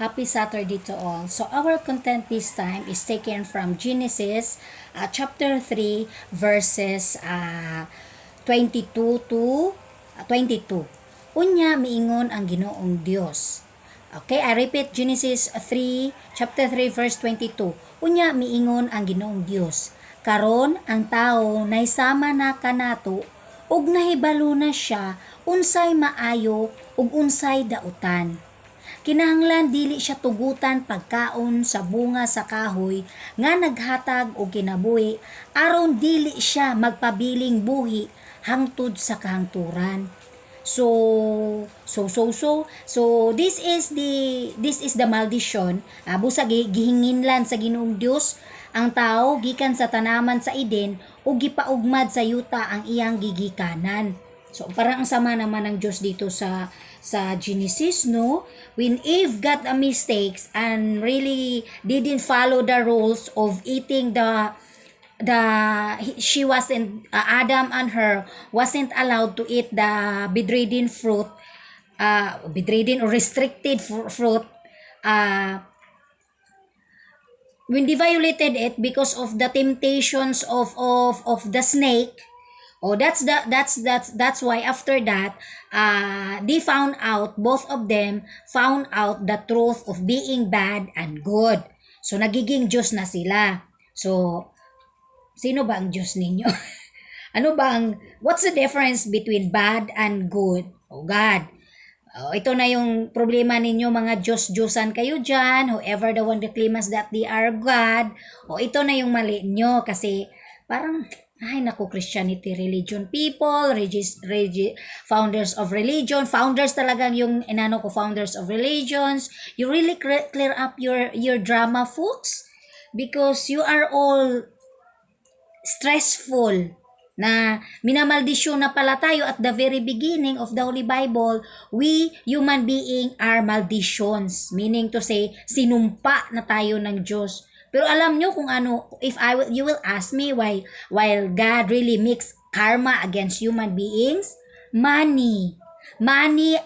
Happy Saturday to all. So our content this time is taken from Genesis chapter 3 verses 22 to 22. Unya miingon ang Ginoong Dios. Okay, I repeat Genesis 3 chapter 3 verse 22. Unya miingon ang Ginoong Dios. Karon ang tao naisama na kanato ug nahibalo na siya unsay maayo ug unsay dautan. Kinahanglan dili siya tugutan pagkaon sa bunga sa kahoy nga naghatag og kinabuhi aron dili siya magpabiling buhi hangtod sa kahangturan. So this is the maldition. Busa gihinginlan sa Ginoong Dios ang tao gikan sa tanaman sa Eden ug gipaugmad sa yuta ang iyang gigikanan. So parang ang sama naman ng Diyos dito sa Genesis, no? When Eve got a mistakes and really didn't follow the rules of eating she wasn't Adam and her wasn't allowed to eat the bedridden fruit, bedridden or restricted fruit, when they violated it because of the temptations of the snake. Oh, that's why after that, they found out, both of them found out the truth of being bad and good. So nagiging Diyos na sila. So sino ba ang Diyos ninyo? What's the difference between bad and good? Oh, God. Oh, ito na yung problema ninyo, mga Diyos-Diyosan kayo dyan, whoever the one that claims that they are God. Oh, ito na yung mali nyo kasi parang ay naku, Christianity religion people, founders of religion, founders talagang yung founders of religions. You really clear up your drama, folks, because you are all stressful na minamaldisyon na pala tayo at the very beginning of the Holy Bible. We human being are malditions, meaning to say sinumpa na tayo ng Diyos. Pero alam nyo kung ano, you will ask me while God really makes karma against human beings, money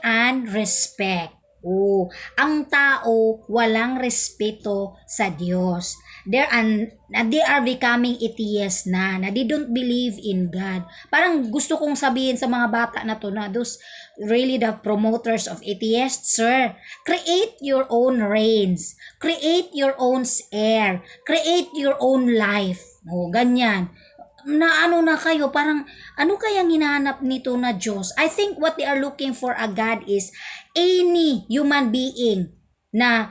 and respect. Oh, ang tao walang respeto sa Diyos. They are becoming atheists na they don't believe in God. Parang gusto kong sabihin sa mga bata na to, na those really the promoters of atheists, sir, create your own reigns, create your own air, create your own life. O, ganyan. Na kayo, parang ano kayang hinahanap nito na Diyos? I think what they are looking for a God is any human being na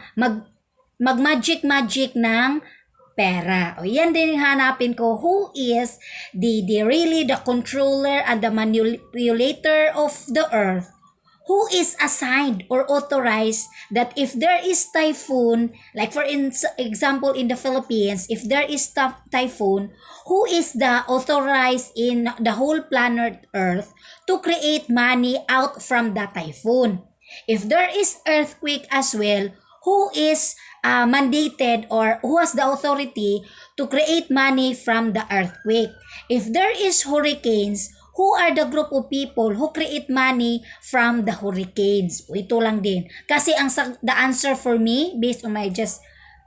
mag-magic ng pera. O yan din hanapin ko, who is the really the controller and the manipulator of the earth, who is assigned or authorized that if there is typhoon, like for example in the Philippines, if there is typhoon, who is the authorized in the whole planet Earth to create money out from the typhoon? If there is earthquake as well, who is mandated or who has the authority to create money from the earthquake? If there is hurricanes, who are the group of people who create money from the hurricanes? Ito lang din. Kasi the answer for me, based on my just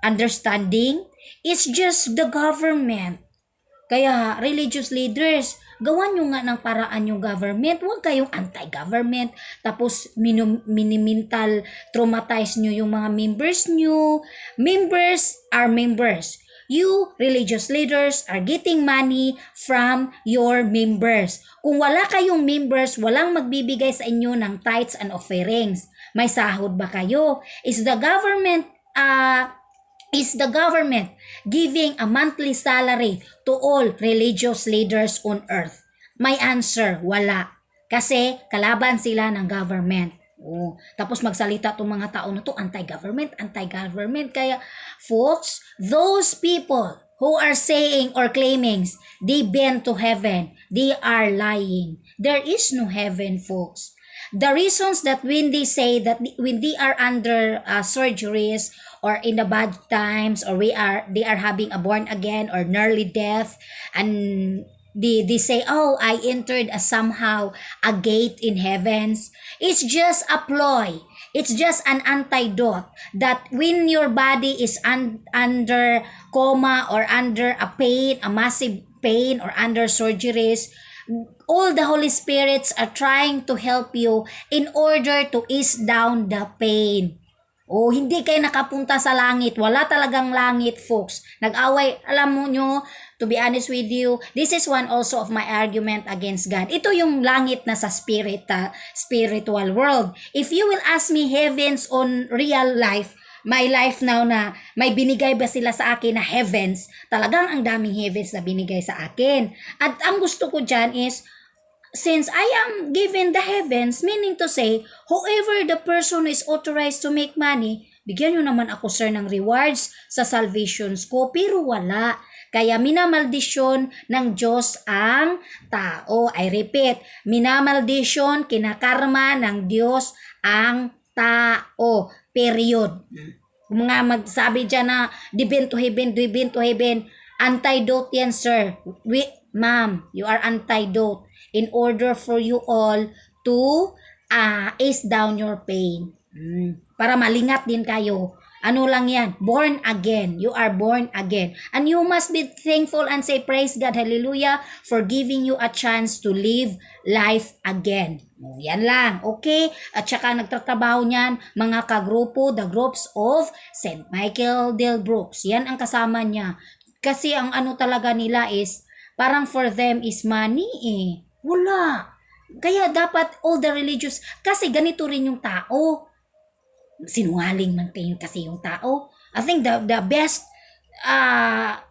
understanding, is just the government. Kaya religious leaders, gawan nyo nga ng paraan yung government. Huwag kayong anti-government. Tapos minimental traumatize nyo yung mga members nyo. Members are members. You, religious leaders, are getting money from your members. Kung wala kayong members, walang magbibigay sa inyo ng tithes and offerings. May sahod ba kayo? Is the government giving a monthly salary to all religious leaders on earth? My answer, wala. Kasi kalaban sila ng government. Oh, tapos magsalita itong mga tao na to, anti-government. Kaya, folks, those people who are saying or claiming they been to heaven, they are lying. There is no heaven, folks. The reasons that when they say that when they are under surgeries or in the bad times, or they are having a born again or nearly death, and they say, oh, I entered somehow a gate in heavens. It's just a ploy. It's just an antidote that when your body is under coma or under a pain, a massive pain, or under surgeries, all the Holy Spirits are trying to help you in order to ease down the pain. Oh, hindi kayo nakapunta sa langit. Wala talagang langit, folks. Nag-away, alam mo nyo, to be honest with you, this is one also of my argument against God. Ito yung langit na sa spiritual world. If you will ask me heavens on real life, my life now na may binigay ba sila sa akin na heavens, talagang ang daming heavens na binigay sa akin. At ang gusto ko dyan is, since I am given the heavens, meaning to say, whoever the person is authorized to make money, bigyan nyo naman ako, sir, ng rewards sa salvations ko, pero wala. Kaya minamaldisyon ng Diyos ang tao. I repeat, minamaldisyon, kinakarma ng Diyos ang tao. Period. Kung mga magsabi dyan na divine to heaven, antidote yan, sir. Ma'am, you are antidote in order for you all to ease down your pain. Para malingat din kayo. Ano lang yan? Born again. You are born again. And you must be thankful and say, praise God, hallelujah, for giving you a chance to live life again. Yan lang, okay? At saka nagtatrabaho niyan, mga kagrupo, the groups of St. Michael Del Brooks. Yan ang kasama niya. Kasi ang ano talaga nila is, parang for them is money eh. Wala. Kaya dapat all the religious, kasi ganito rin yung tao. Sinungaling man kayo kasi yung tao. I think the best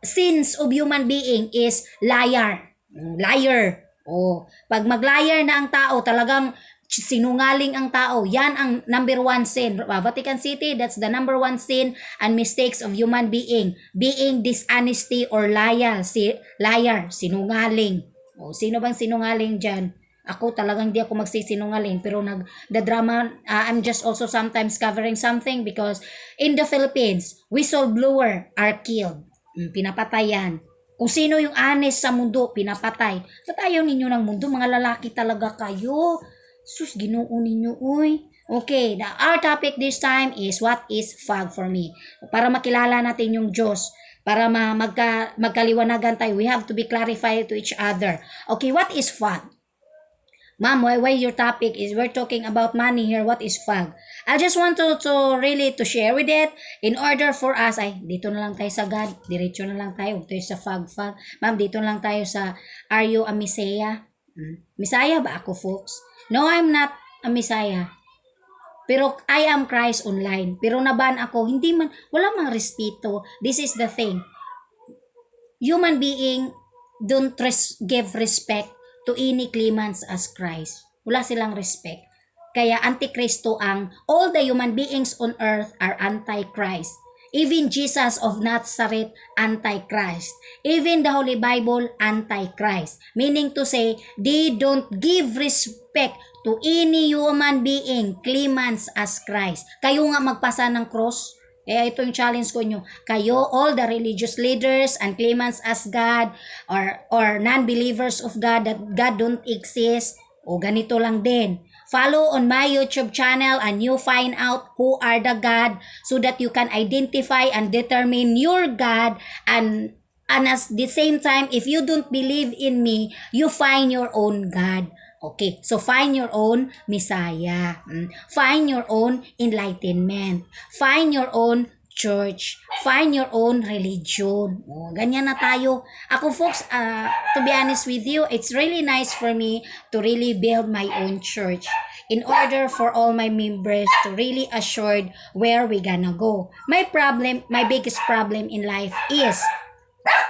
sins of human being is liar. Liar. Oh, pag mag-liar na ang tao, talagang sinungaling ang tao. Yan ang number one sin. Vatican City, that's the number one sin and mistakes of human being. Being dishonesty or liar, sinungaling. O, sino bang sinungaling dyan? Ako talagang di ako magsisinungaling, pero the drama, I'm just also sometimes covering something because in the Philippines, whistleblower are killed. Pinapatayan. Kung sino yung honest sa mundo, pinapatay. Ba't ayaw ninyo ng mundo? Mga lalaki talaga kayo. Sus, Ginoo ninyo, uy. Okay, our topic this time is what is fog for me. Para makilala natin yung Diyos. Para magkaliwanagan tayo, we have to be clarified to each other. Okay, what is fog? Ma'am, why your topic is, we're talking about money here, what is fog? I just want to really to share with it in order for us, dito na lang tayo sa God, diretso na lang tayo, ito sa fog. Ma'am, dito na lang tayo sa, are you a Messiah? Messiah ba ako, folks? No, I'm not a Messiah. Pero I am Christ online. Pero naban ako, hindi man, wala mang respeto. This is the thing. Human being don't give respect to any claimants as Christ. Wala silang respect. Kaya antikristo all the human beings on earth are antichrist. Even Jesus of Nazareth, antichrist. Even the Holy Bible, antichrist. Meaning to say, they don't give respect to any human being claimants as Christ. Kayo nga magpasa ng cross. Kaya ito yung challenge ko nyo. Kayo, all the religious leaders and claimants as God or non-believers of God that God don't exist, o ganito lang din. Follow on my YouTube channel and you find out who are the God so that you can identify and determine your God and at the same time, if you don't believe in me, you find your own God. Okay, so find your own Messiah. Find your own enlightenment. Find your own church. Find your own religion. Ganyan na tayo. Ako, folks, to be honest with you, it's really nice for me to really build my own church in order for all my members to really assured where we gonna go. My biggest problem in life is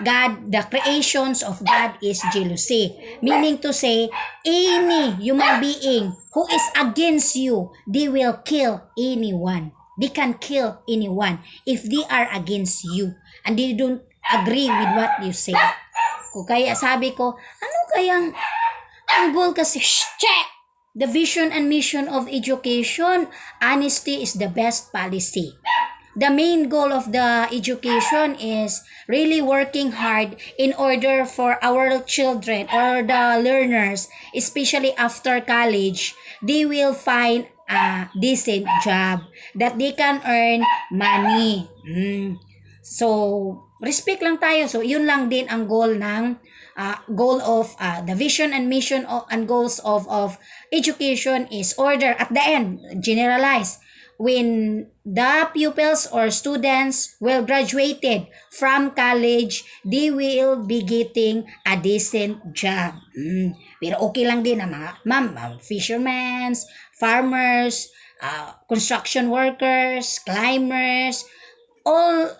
God, the creations of God is jealousy. Meaning to say, any human being who is against you, they will kill anyone. They can kill anyone if they are against you and they don't agree with what you say. Kaya sabi ko, ano kayang ang goal kasi? The vision and mission of education, honesty is the best policy. The main goal of the education is really working hard in order for our children or the learners, especially after college, they will find a decent job, that they can earn money. So, respect lang tayo. So, yun lang din ang goal of the vision and mission and goals of education is order. At the end, generalize. When the pupils or students will graduated from college, they will be getting a decent job. Pero okay lang din ang mga fishermen, farmers, construction workers, climbers, all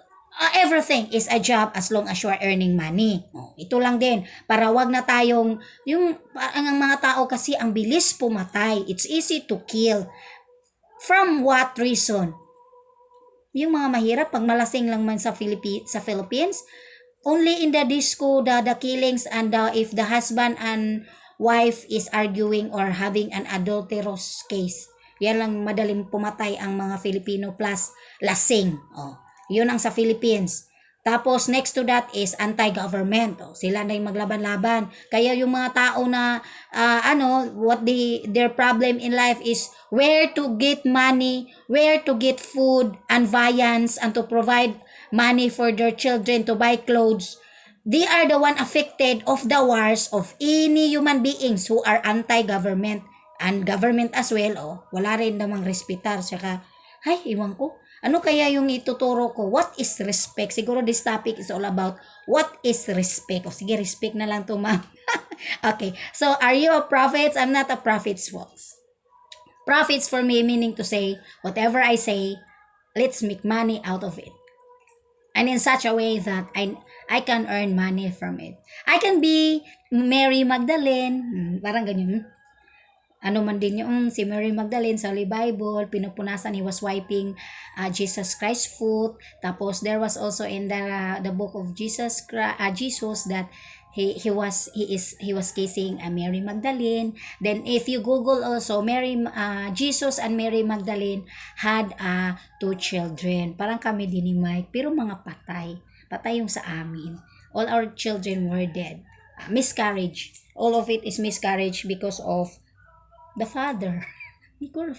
everything is a job as long as you are earning money. Ito lang din para wag na tayong ang mga tao kasi ang bilis pumatay. It's easy to kill. From what reason? Yung mga mahirap pag malasing lang man sa Philippines, only in the disco the killings and if the husband and wife is arguing or having an adulterous case. Yan lang madaling pumatay ang mga Filipino plus lasing. Yun ang sa Philippines. Tapos next to that is anti-government. Sila na yung maglaban-laban. Kaya yung mga tao na their problem in life is where to get money, where to get food and viands and to provide money for their children to buy clothes. They are the one affected of the wars of any human beings who are anti-government and government as well. Wala rin namang respetar. Saka, iwan ko. Ano kaya yung ituturo ko? What is respect? Siguro this topic is all about what is respect. Sige, respect na lang to, ma'am. Okay. So, are you a prophet? I'm not a prophet, folks. Prophets for me meaning to say, whatever I say, let's make money out of it. And in such a way that I can earn money from it. I can be Mary Magdalene. Parang ganyan. Ano man din yung si Mary Magdalene sa Holy Bible, pinupunasan, he was wiping Jesus Christ's foot. Tapos there was also in the book of Jesus that he was kissing Mary Magdalene. Then if you Google also Jesus and Mary Magdalene had 2 children. Parang kami din ni Mike, pero mga patay yung sa amin. All our children were dead. Miscarriage. All of it is miscarriage because of the father,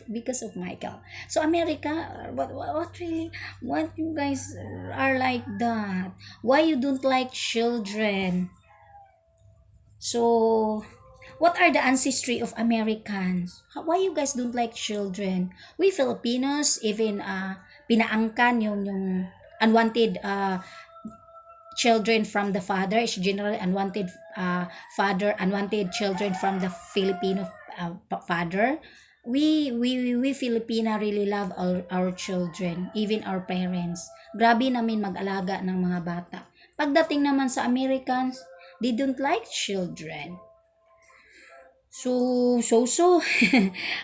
because of Michael. So America, what really, what you guys are like that? Why you don't like children? So, what are the ancestry of Americans? Why you guys don't like children? We Filipinos, even pinaangkan yung unwanted children from the father is generally unwanted unwanted children from the Filipino father. We Filipina really love our children, even our parents. Grabe namin mag-alaga ng mga bata. Pagdating naman sa Americans, they don't like children. So.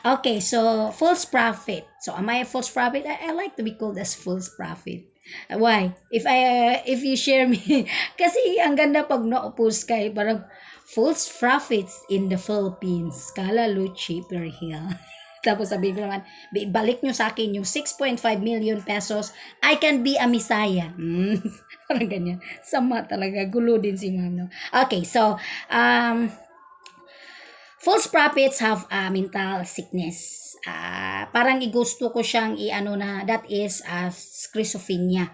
Okay, so false prophet. So am I a false prophet? I like to be called as false prophet. Why? If you share me, kasi ang ganda pag na-oppose kay parang false prophets in the Philippines. Kala Lucci per hill. Tapos sabihin ko naman, balik nyo sa akin yung 6.5 million pesos, I can be a Messiah. Parang ganyan. Sama talaga. Gulo din si ma'am. No? Okay, so, false prophets have mental sickness. Parang gusto ko siyang that is schizophrenia.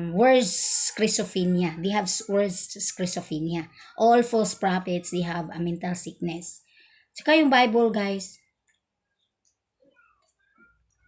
Words schizophrenia. They have words schizophrenia. All false prophets, they have a mental sickness. Saka yung Bible, guys,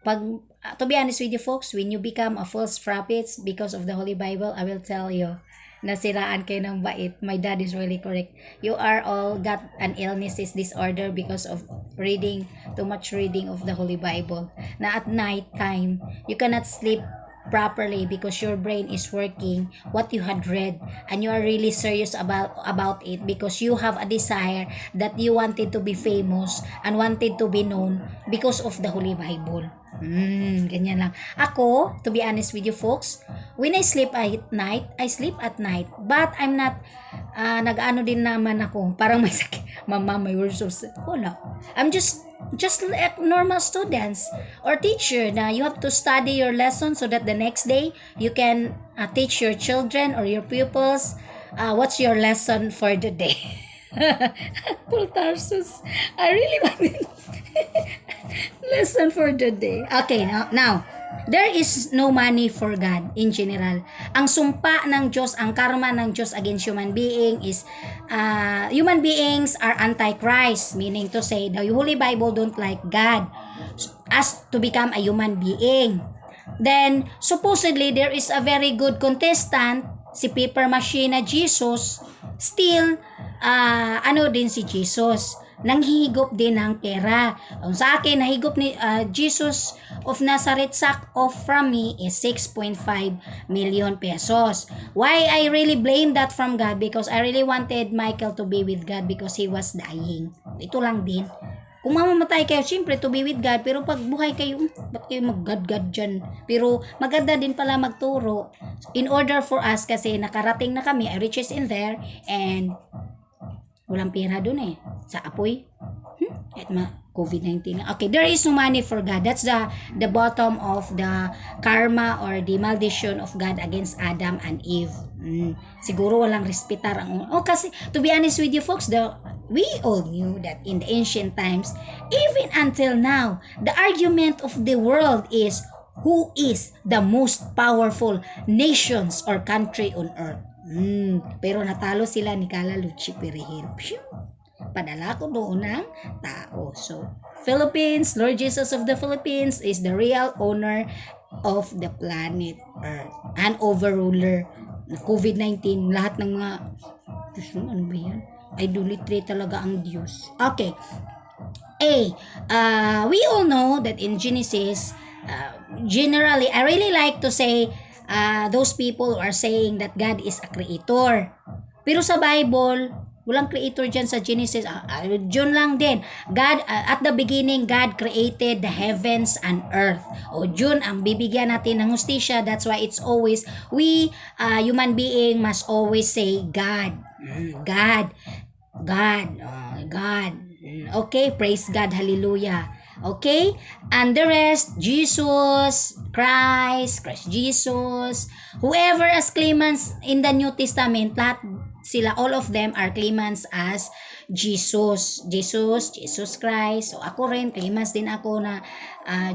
to be honest with you folks, when you become a false prophet because of the Holy Bible, I will tell you, nasiraan kayo ng bait. My dad is really correct. You are all got an illness disorder because of too much reading of the Holy Bible. Na at night time, you cannot sleep properly because your brain is working what you had read and you are really serious about it because you have a desire that you wanted to be famous and wanted to be known because of the Holy Bible. Ganyan lang. Ako, to be honest with you folks, when I sleep at night, I sleep at night. But I'm not, nag-ano din naman ako. Parang may sakit. Mama, my words of wala. I'm just like normal students or teacher na you have to study your lesson so that the next day you can teach your children or your pupils what's your lesson for the day. Paul Tarsus, I really wanted Lesson for the day. Okay, now, there is no money for God in general. Ang sumpa ng Diyos, ang karma ng Diyos against human being is, human beings are anti-Christ, meaning to say, the Holy Bible don't like God as to become a human being. Then, supposedly, there is a very good contestant, si paper machine na Jesus, still, ano din si Jesus, nanghihigop din ng pera. Sa akin, nahigop ni Jesus of Nazareth sack off from me is 6.5 million pesos. Why I really blame that from God? Because I really wanted Michael to be with God because he was dying. Ito lang din. Kung mamamatay kayo, siyempre to be with God, pero pag buhay kayo, ba't kayo mag-God-God dyan? Pero maganda din pala magturo in order for us kasi nakarating na kami, riches in there, and walang pera dun eh, sa apoy. At COVID-19. Okay, there is no money for God. That's the bottom of the karma or the malediction of God against Adam and Eve. Siguro walang respetar ang... kasi to be honest with you folks, we all knew that in the ancient times, even until now, the argument of the world is who is the most powerful nations or country on earth. Pero natalo sila ni Kala Lucci Perihil. Padala ko doon ng tao. So, Philippines, Lord Jesus of the Philippines is the real owner of the planet Earth. An overruler. COVID-19, lahat ng mga... Ano ba yan? Idolatry talaga ang Diyos. Okay. We all know that in Genesis, generally, I really like to say those people who are saying that God is a creator. Pero sa Bible, walang creator dyan sa Genesis. Diyon lang din. God, at the beginning, God created the heavens and earth. Diyon ang bibigyan natin ng hustisya. That's why it's always, we, human being, must always say God. God. Okay, praise God, hallelujah. Okay? And the rest, Jesus, Christ Jesus, whoever as claimants in the New Testament, lahat sila, all of them are claimants as Jesus Christ. So ako rin, claimants din ako na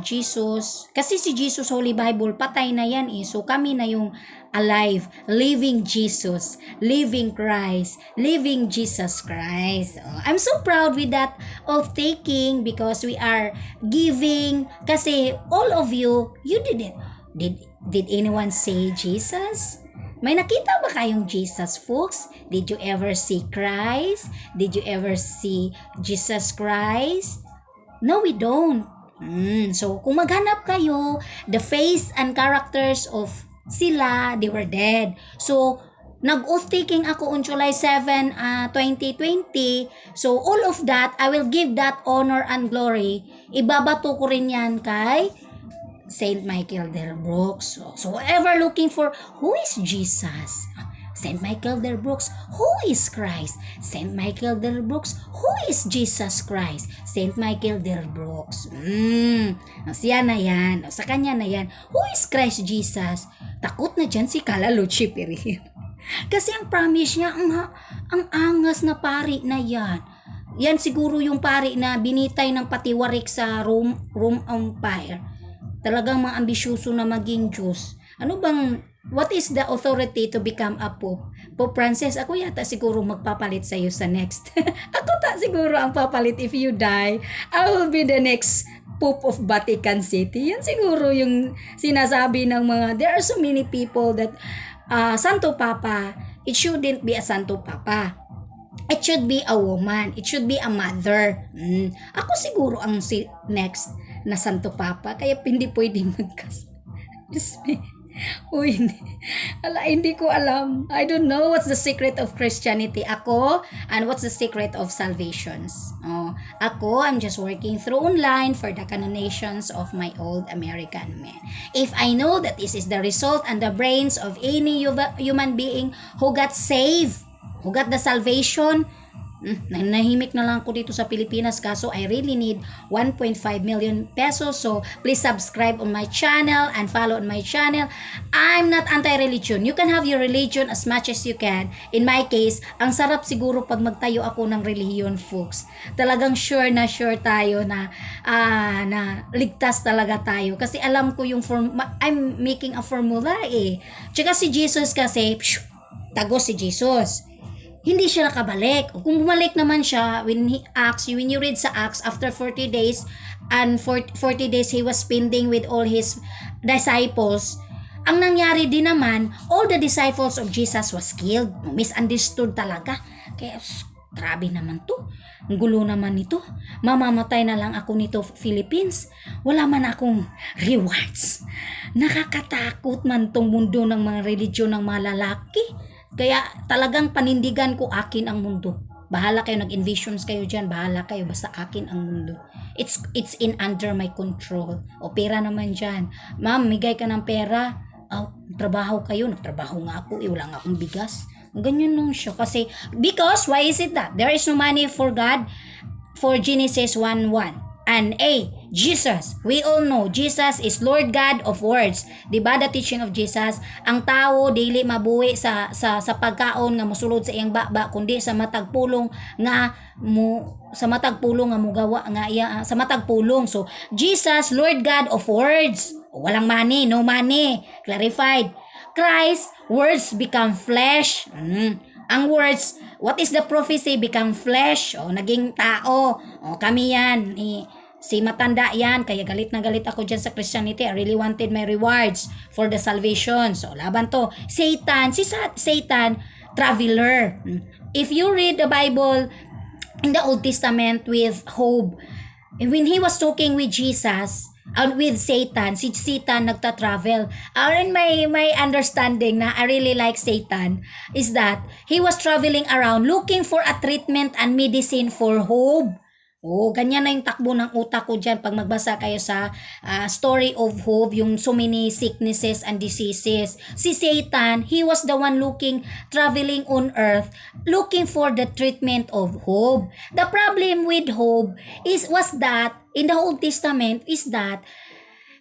Jesus. Kasi si Jesus, Holy Bible, patay na yan eh. So kami na yung alive, living Jesus, living Christ, living Jesus Christ. I'm so proud with that of taking because we are giving. Kasi all of you didn't. Did anyone say Jesus? May nakita ba kayong Jesus, folks? Did you ever see Christ? Did you ever see Jesus Christ? No, we don't. So, kung maghanap kayo, the face and characters of sila, they were dead. So, nag-oath taking ako on July 7, 2020. So, all of that, I will give that honor and glory. Ibabato ko rin yan kay Saint Michael Del Brooks. So whoever looking for who is Jesus, Saint Michael Del Brooks, who is Christ? Saint Michael Del Brooks, who is Jesus Christ? Saint Michael Del Brooks. Siya na yan. Sa kanya na yan. Who is Christ Jesus? Takot na dyan si Kala Lucci Perihil. Kasi ang promise niya, ang angas na pari na yan. Yan siguro yung pari na binitay ng patiwarik sa Rome Empire. Talagang mga ambisyoso na maging Diyos. What is the authority to become a Pope? Pope Francis, ako yata siguro magpapalit sa iyo sa next. Ako siguro ang papalit if you die. I will be the next Pope of Vatican City. Yan siguro yung sinasabi ng mga, there are so many people that, Santo Papa, it shouldn't be a Santo Papa. It should be a woman. It should be a mother. Ako siguro ang next na Santo Papa. Kaya hindi pwedeng Just me. Hindi ko alam. I don't know what's the secret of Christianity. Ako, and what's the secret of salvations. Ako, I'm just working through online for the canonizations of my old American man. If I know that this is the result and the brains of any human being who got saved, who got the salvation, Nahimik na lang ako dito sa Pilipinas kaso I really need 1.5 million pesos. So please subscribe on my channel and follow on my channel. I'm not anti-religion. You can have your religion as much as you can. In my case, ang sarap siguro pag magtayo ako ng relihiyon, folks. Talagang sure tayo na ligtas talaga tayo. Kasi alam ko yung I'm making a formula eh. Tsaka si Jesus kasi, tagos si Jesus. Hindi siya nakabalik. Kung bumalik naman siya, when you read sa Acts, after 40 days, and 40 days he was spending with all his disciples, ang nangyari din naman, all the disciples of Jesus was killed. Misunderstood talaga. Kaya, grabe naman to. Ang gulo naman nito. Mamamatay na lang ako nito, Philippines. Wala man akong rewards. Nakakatakot man tong mundo ng mga religion ng mga lalaki. Kaya talagang panindigan ko, akin ang mundo. Bahala kayo, nag-envisions kayo dyan, bahala kayo, basta akin ang mundo. It's in under my control. O pera naman dyan. Ma'am, migay ka ng pera. Trabaho kayo, nagtrabaho nga ako, wala nga akong bigas. Ganyan lang siya. Kasi, because, why is it that? There is no money for God for Genesis 1:1. And Jesus, we all know, Jesus is Lord God of words. Diba the teaching of Jesus? Ang tao, dili mabuhi sa pagkaon nga musulod sa iyang baba, kundi sa matagpulong nga mugawa nga sa matagpulong. So, Jesus, Lord God of words. Walang money, no money. Clarified. Christ, words become flesh. Ang words, what is the prophecy? Become flesh. Naging tao. Kami yan. Si matanda yan, kaya galit na galit ako dyan sa Christianity. I really wanted my rewards for the salvation. So, laban to. Satan, Satan, traveler. If you read the Bible in the Old Testament with Job, when he was talking with Jesus, with Satan, si Satan nagta-travel. And my understanding na I really like Satan is that he was traveling around looking for a treatment and medicine for Job. Ganyan na yung takbo ng utak ko dyan pag magbasa kayo sa story of Job, yung so many sicknesses and diseases. Si Satan, he was the one traveling on earth, looking for the treatment of Job. The problem with Job was that, in the Old Testament, is that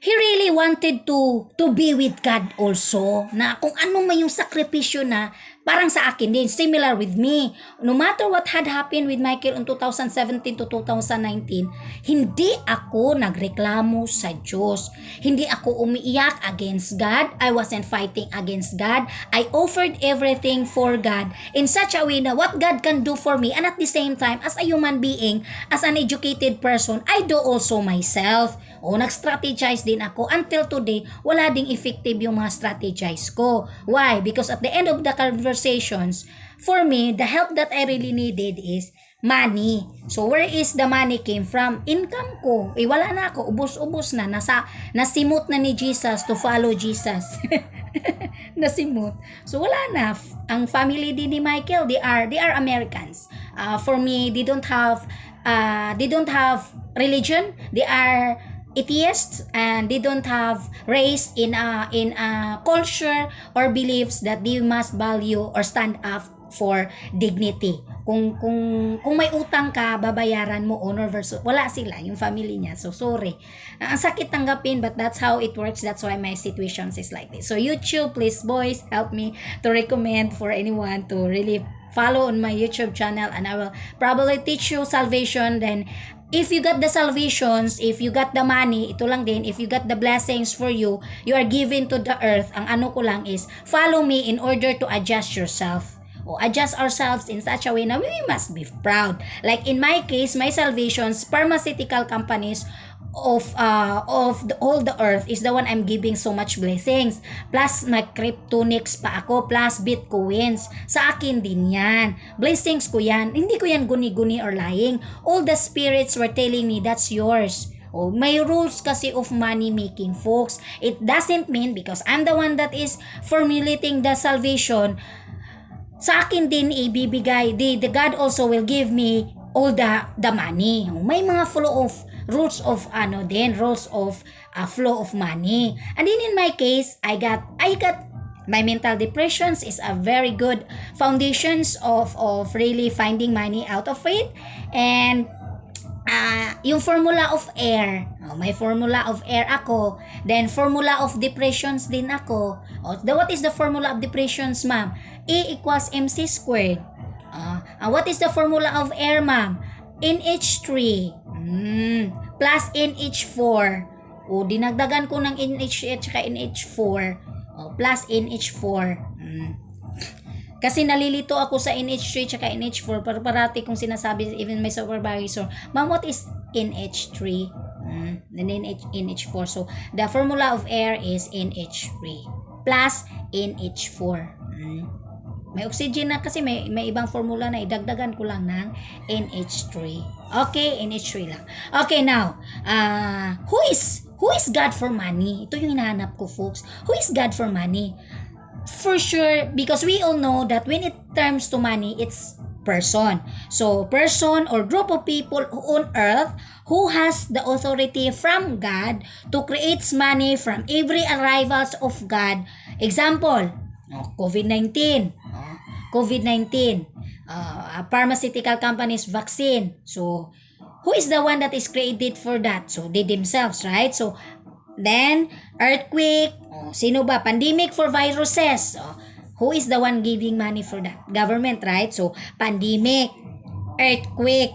he really wanted to be with God also. Na kung ano man yung sakripisyo na parang sa akin din, similar with me. No matter what had happened with Michael in 2017 to 2019, hindi ako nagreklamo sa Diyos. Hindi ako umiiyak against God. I wasn't fighting against God. I offered everything for God in such a way na what God can do for me, and at the same time, as a human being, as an educated person, I do also myself. Nag-strategize din ako. Until today, wala ding effective yung mga strategize ko. Why? Because at the end of the conversations, for me, the help that I really needed is money. So, where is the money came from? Income ko. Wala na ako. Ubus-ubus na. Nasimot na ni Jesus to follow Jesus. Nasimot. So, wala na. Ang family din ni Michael, they are Americans. For me, they don't have religion. They are atheists, and they don't have race in a culture or beliefs that they must value or stand up for dignity. Kung may utang ka, babayaran mo, honor versus wala sila, yung family niya. So sorry. Ang sakit tanggapin, but that's how it works. That's why my situations is like this. So YouTube, please boys, help me to recommend for anyone to really follow on my YouTube channel, and I will probably teach you salvation. Then if you got the salvations, if you got the money, ito lang din, if you got the blessings for you, you are given to the earth, ang ano ko lang is, follow me in order to adjust yourself. Adjust ourselves in such a way na we must be proud. Like in my case, my salvations, pharmaceutical companies of all the earth is the one I'm giving so much blessings. Plus, cryptonics pa ako, plus bitcoins. Sa akin din yan. Blessings ko yan. Hindi ko yan guni-guni or lying. All the spirits were telling me, that's yours. May rules kasi of money making, folks. It doesn't mean because I'm the one that is formulating the salvation, sa akin din ibibigay, the God also will give me all the money. May mga rules of flow of money. And then in my case, I got My mental depressions is a very good foundations of really finding money out of it. And yung formula of air, may formula of air ako, then formula of depressions din ako. What is the formula of depressions, ma'am? A equals mc squared. What is the formula of air, ma'am? NH3 plus NH4. Dinagdagan ko ng NH at NH4 plus NH4. Kasi nalilito ako sa NH3 tsaka NH4. Parati kong sinasabi even my supervisor, ma'am, what is NH3? Then NH4. So, the formula of air is NH3 plus NH4. May oxygen na kasi may ibang formula na idagdagan ko lang ng NH3. Okay, NH3 lang. Okay, now, who is God for money? Ito yung hinahanap ko, folks. Who is God for money? For sure, because we all know that when it comes to money, it's person. So, person or group of people on earth who has the authority from God to create money from every arrivals of God. Example, COVID-19. Pharmaceutical companies, vaccine. So, who is the one that is created for that? So, they themselves, right? So, then, earthquake. Sino ba? Pandemic for viruses. Who is the one giving money for that? Government, right? So, pandemic, earthquake,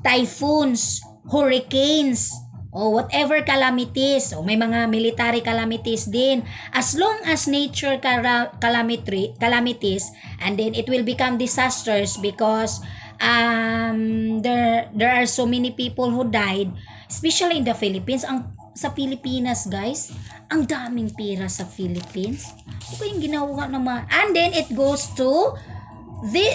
typhoons, hurricanes, whatever calamities. May mga military calamities din. As long as nature calamities, and then it will become disasters because there are so many people who died, especially in the Philippines. Sa Pilipinas, guys, ang daming pera sa Philippines. Ano yung ginawa naman? And then it goes to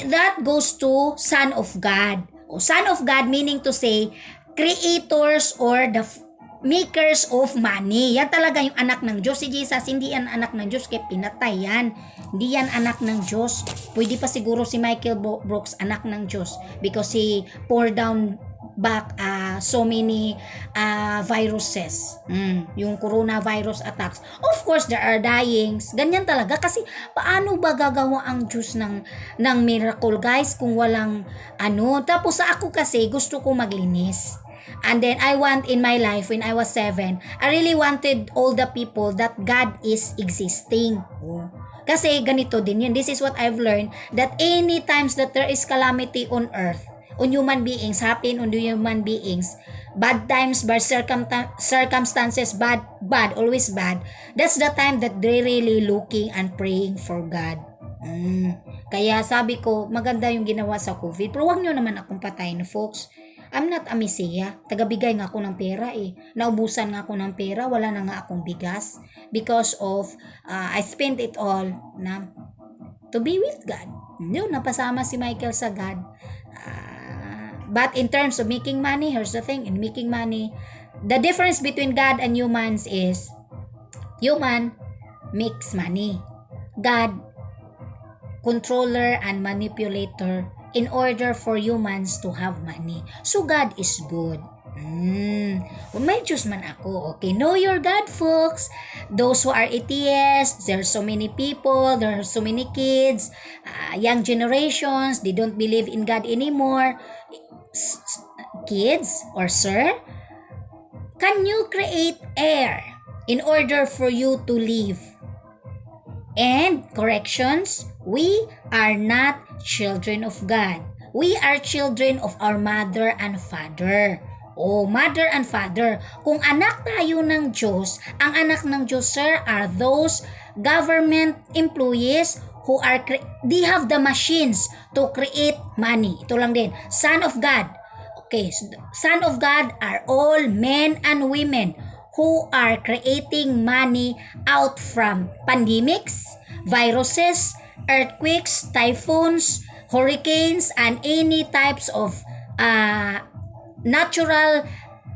that goes to Son of God. Son of God meaning to say creators or the makers of money. Yan talaga yung anak ng Diyos. Si Jesus, hindi yan anak ng Diyos kaya pinatay yan. Hindi yan anak ng Diyos. Pwede pa siguro si Michael Brooks anak ng Diyos because he poured down back so many viruses. Yung coronavirus attacks. Of course, there are dyings. Ganyan talaga. Kasi paano ba gagawa ang Diyos ng miracle, guys, kung walang Tapos sa ako kasi, gusto ko maglinis. And then, I want in my life, when I was 7, I really wanted all the people that God is existing. Kasi ganito din yun. This is what I've learned, that any times that there is calamity on earth, on human beings, happen on human beings, bad times, bad circumstances, bad, always bad, that's the time that they're really looking and praying for God. Kaya sabi ko, maganda yung ginawa sa COVID, pero huwag nyo naman akong patayin, folks. I'm not a messiah. Tagabigay nga ako ng pera eh. Naubusan nga ako ng pera, wala na nga akong bigas because of I spent it all to be with God. Yun, napasama si Michael sa God. But in terms of making money, here's the thing, in making money, the difference between God and humans is human makes money. God, controller and manipulator in order for humans to have money. So God is good. May Diyos man ako. Okay, know your God, folks. Those who are atheists, there are so many people, there are so many kids, young generations, they don't believe in God anymore. Kids or sir, can you create air in order for you to live? And corrections, we are not children of God. We are children of our mother and father. Mother and father. Kung anak tayo ng Diyos, ang anak ng Diyos, sir, are those government employees who are, they have the machines to create money. Ito lang din. Son of God. Okay, son of God are all men and women who are creating money out from pandemics, viruses, earthquakes, typhoons, hurricanes, and any types of natural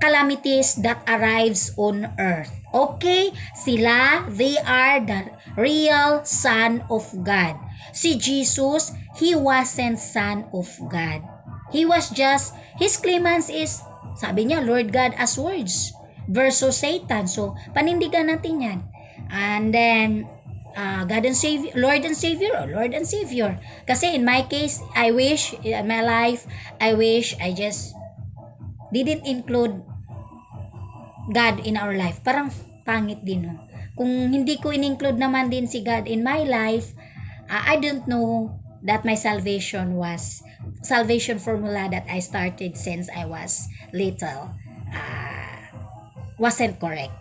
calamities that arrives on earth. Okay? Sila, they are the real Son of God. Si Jesus, He wasn't Son of God. He was just, His claimants is, sabi niya, Lord God as words versus Satan. So, panindigan natin yan. And then, God and Savior, Lord and Savior, or Lord and Savior. Kasi in my case, I wish, in my life, I wish I just didn't include God in our life. Parang pangit din, no? Kung hindi ko in-include naman din si God in my life, I don't know that my salvation formula that I started since I was little wasn't correct.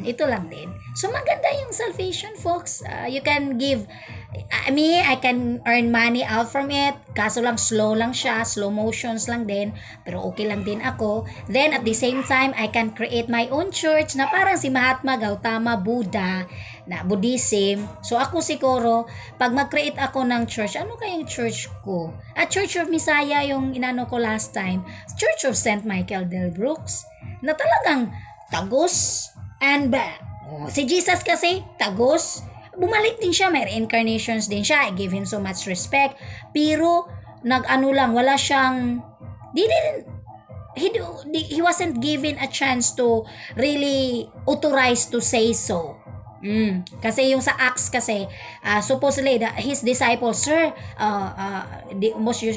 Ito lang din. So, maganda yung salvation, folks. You can give, I can earn money out from it. Kaso lang, slow lang siya. Slow motions lang din. Pero okay lang din ako. Then, at the same time, I can create my own church na parang si Mahatma Gautama Buddha na Buddhism. So, ako siguro, pag mag-create ako ng church, ano kayang church ko? Church of Messiah yung inano ko last time. Church of St. Michael del Brooks. Na talagang tagos and si Jesus kasi tagos, bumalik din siya, may reincarnations din siya. I give him so much respect, pero nag-ano lang, wala siyang he wasn't given a chance to really authorize to say so. Kasi yung sa Acts kasi, supposedly his disciples, sir,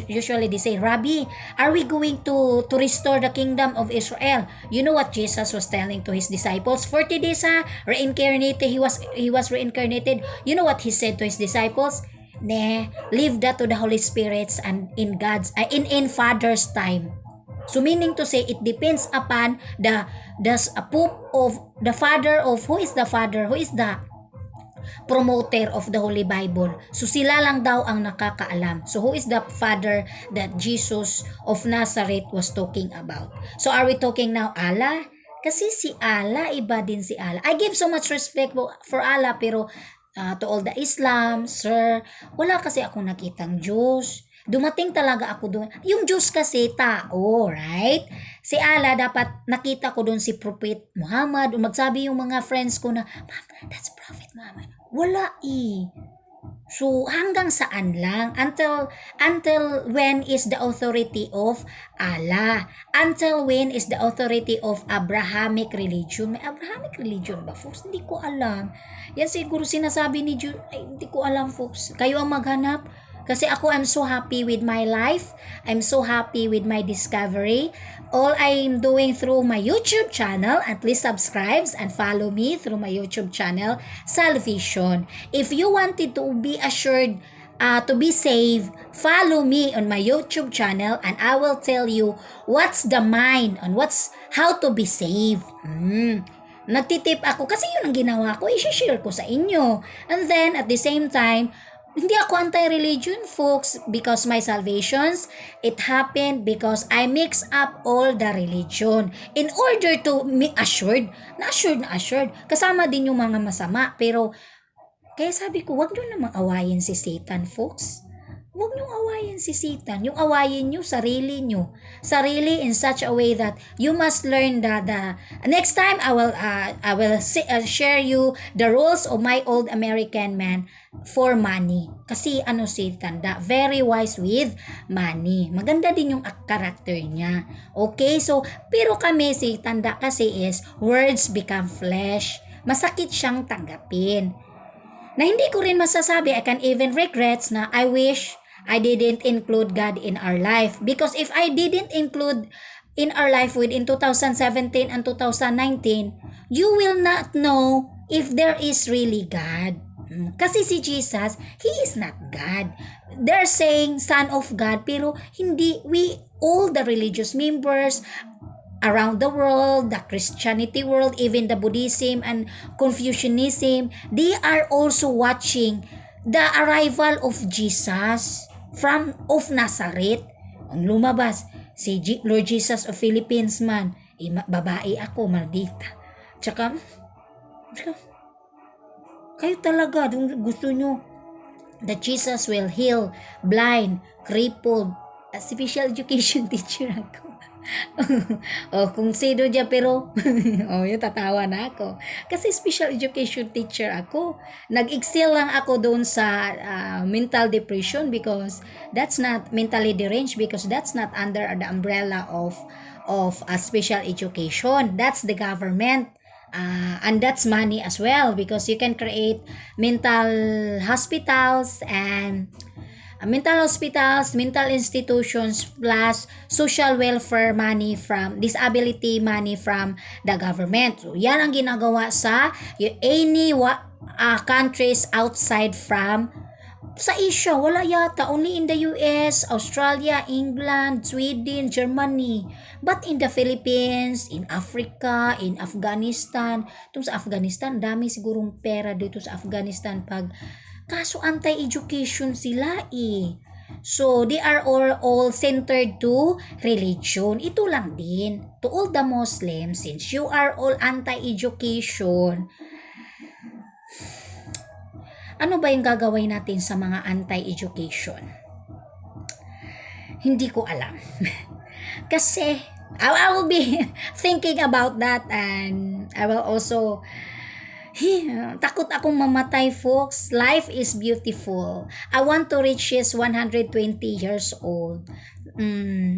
usually they say, Rabbi, are we going to restore the kingdom of Israel? You know what Jesus was telling to his disciples? 40 days reincarnated, he was reincarnated. You know what he said to his disciples? Leave that to the Holy Spirits and in Father's time. So meaning to say, it depends upon the poop of the father of who is the promoter of the Holy Bible. So sila lang daw ang nakakaalam. So who is the father that Jesus of Nazareth was talking about? So are we talking now Allah? Kasi si Allah, iba din si Allah. I give so much respect for Allah, pero to all the Islam, sir, wala kasi akong nakitang Diyos. Dumating talaga ako doon. Yung Diyos kasi tao, right? Si Allah, dapat nakita ko doon si Prophet Muhammad. Magsabi yung mga friends ko na, Ma'am, that's Prophet Muhammad. Wala So, hanggang saan lang? Until when is the authority of Allah? Until when is the authority of Abrahamic religion? May Abrahamic religion ba, folks? Hindi ko alam. Yan siguro sinasabi ni Jude. Ay, hindi ko alam, folks. Kayo ang maghanap. Kasi ako, I'm so happy with my life. I'm so happy with my discovery. All I'm doing through my YouTube channel, and please subscribe and follow me through my YouTube channel, Salvation. If you wanted to be assured to be saved, follow me on my YouTube channel and I will tell you what's the mind on how to be saved. Nagtitip ako kasi yun ang ginawa ko, i-share ko sa inyo. And then, at the same time, hindi ako anti-religion, folks, because my salvations, it happened because I mix up all the religion in order to be assured. Kasama din yung mga masama, pero kaya sabi ko, wag nyo namang awayin si Satan, folks. Huwag nyo awayin si Satan. Yung awayin nyo, sarili nyo. Sarili in such a way that you must learn the next time I will share you the rules of my old American man for money. Kasi si Tanda, very wise with money. Maganda din yung character niya. Okay, so, pero kami si Tanda kasi is words become flesh. Masakit siyang tanggapin. Na hindi ko rin masasabi, I can even regrets na I wish I didn't include God in our life. Because if I didn't include in our life within 2017 and 2019, you will not know if there is really God. Kasi si Jesus, He is not God. They're saying Son of God, pero hindi, all the religious members around the world, the Christianity world, even the Buddhism and Confucianism, they are also watching the arrival of Jesus of Nazareth. Ang lumabas, si Lord Jesus of Philippines man, babae ako, maldita. Tsaka, kayo talaga, gusto nyo that Jesus will heal blind, crippled, special education teacher ako. Kung sino dyan, pero yung tatawa na ako kasi special education teacher ako. Nag-excel lang ako doon sa mental depression because that's not mentally deranged, because that's not under the umbrella of a special education. That's the government And that's money as well, because you can create mental hospitals and mental institutions, plus social welfare money from disability money from the government. So yan ang ginagawa sa any countries outside from sa Asia. Wala yata, only in the US, Australia, England, Sweden, Germany. But in the Philippines, in Africa, in Afghanistan, itong sa Afghanistan, dami sigurong pera dito sa Afghanistan pag kaso anti-education sila eh. So, they are all centered to religion. Ito lang din. To all the Muslims, since you are all anti-education, ano ba yung gagawin natin sa mga anti-education? Hindi ko alam. Kasi, I will be thinking about that, and I will also takot akong mamatay, folks. Life is beautiful. I want to reach 120 years old.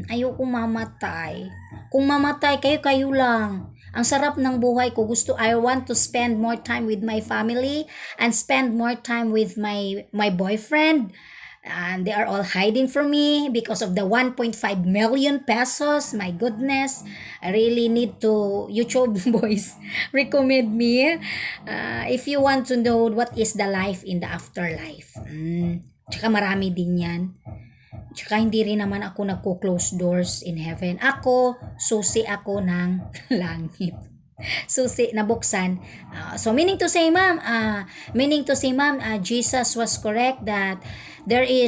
Ayoko mamatay. Kung mamatay, kayo lang. Ang sarap ng buhay ko. I want to spend more time with my family and spend more time with my boyfriend. And they are all hiding from me because of the 1.5 million pesos. My goodness, I really need to, YouTube boys, recommend me if you want to know what is the life in the afterlife. Tsaka marami din yan. Tsaka hindi rin naman ako nagko-close doors in heaven. Ako, susi ako ng langit. Susi nabuksan. So meaning to say, ma'am, Jesus was correct that he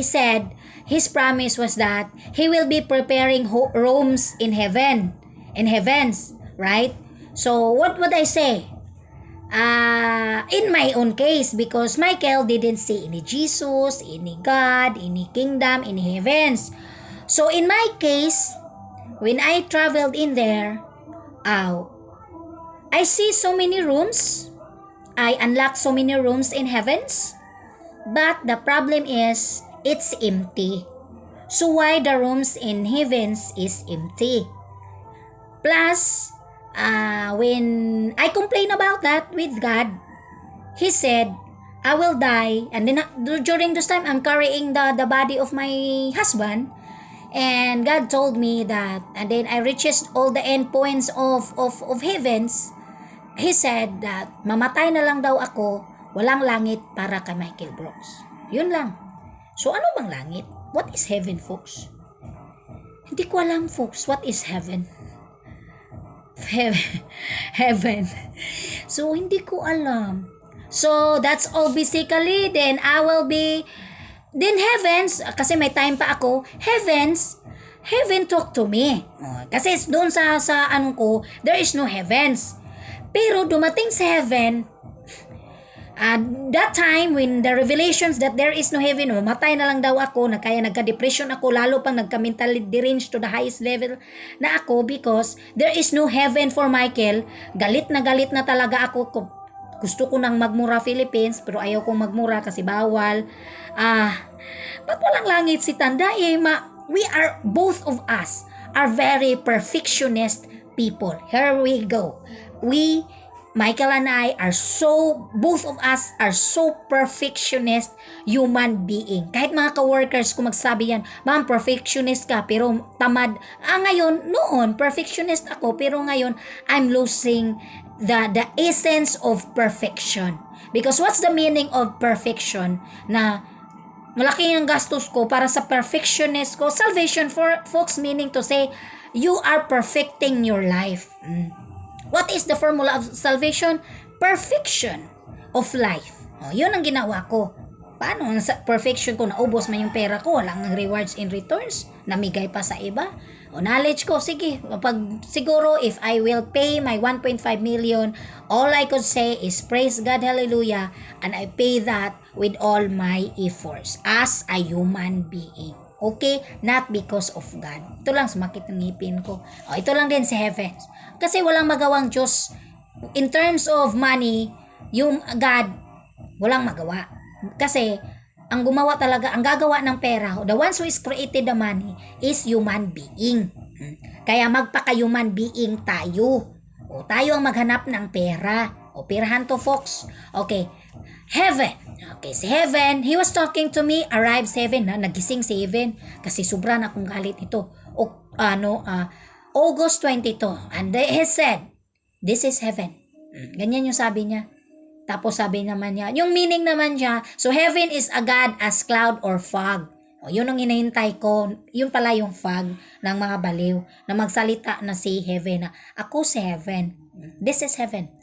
said his promise was that he will be preparing rooms in heavens, right? So what would I say? In my own case, because Michael didn't see any Jesus, any God, any kingdom, any heavens. So in my case, when I traveled in there, I see so many rooms. I unlock so many rooms in heavens. But the problem is, it's empty. So why the rooms in heavens is empty? Plus, when I complain about that with God, He said, I will die. And then during this time, I'm carrying the body of my husband. And God told me that, and then I reached all the endpoints of heavens. He said that mamatay na lang daw ako, walang langit para kay Michael Brooks. Yun lang. So ano bang langit? What is heaven, folks? Hindi ko alam, folks, what is heaven? Heaven. So hindi ko alam. So that's all basically. Then I will be heavens, kasi may time pa ako, heaven talk to me. Kasi doon sa anong ko, there is no heavens. Pero dumating sa heaven, that time when the revelations that there is no heaven, mamatay na lang daw ako, kaya nagka-depression ako, lalo pang nagka-mentally deranged to the highest level na ako, because there is no heaven for Michael. Galit na talaga ako. Gusto ko nang magmura Philippines, pero ayaw kong magmura kasi bawal. Ba't walang langit si Tanda? We are, both of us, are very perfectionist people. Here we go. Michael and I are both of us are so perfectionist human being. Kahit mga ka-workers ko magsabi yan, ma'am, perfectionist ka, pero tamad. Noon, perfectionist ako, pero ngayon, I'm losing the essence of perfection. Because what's the meaning of perfection? Na malaki ang gastos ko para sa perfectionist ko. Salvation, for folks, meaning to say, you are perfecting your life. What is the formula of salvation? Perfection of life. Yun ang ginawa ko. Paano sa perfection ko, naubos man yung pera ko, walang rewards in returns, namigay pa sa iba. Knowledge ko, sige, siguro if I will pay my 1.5 million, all I could say is praise God, hallelujah, and I pay that with all my efforts as a human being. Okay? Not because of God. Ito lang, sumakit ng ngipin ko. Ito lang din sa heavens. Kasi walang magawang Diyos. In terms of money, yung God, walang magawa. Kasi, ang gagawa ng pera, the ones who is created the money is human being. Kaya magpaka-human being tayo. O tayo ang maghanap ng pera. O perahan to, folks. Okay. Heaven. Okay, si Heaven, he was talking to me, arrived 7, nagising 7 kasi sobra na akong galit ito. August 22. And he said, this is heaven. Ganyan yung sabi niya. Tapos sabi naman niya, yung meaning naman niya, so heaven is a God as cloud or fog. O, yun ang hinahintay ko. Yun pala yung fog ng mga baliw na magsalita na si heaven na, ako si heaven. This is heaven.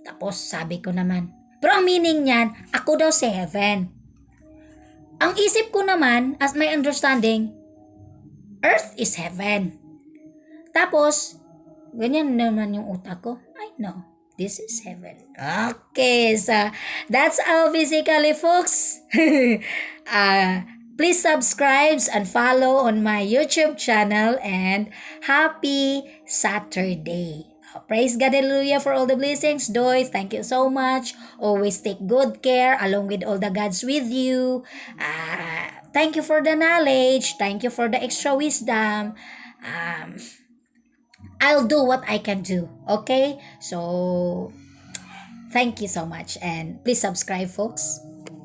Tapos sabi ko naman, pero ang meaning niyan, ako daw si heaven. Ang isip ko naman, as my understanding, earth is heaven. Tapos, ganyan naman yung utak ko. I know, this is heaven. Okay, so that's all basically, folks. Please subscribe and follow on my YouTube channel and happy Saturday. Praise God, hallelujah, for all the blessings. Doys, thank you so much. Always take good care along with all the gods with you. Thank you for the knowledge. Thank you for the extra wisdom. I'll do what I can do. Okay? So, thank you so much. And please subscribe, folks.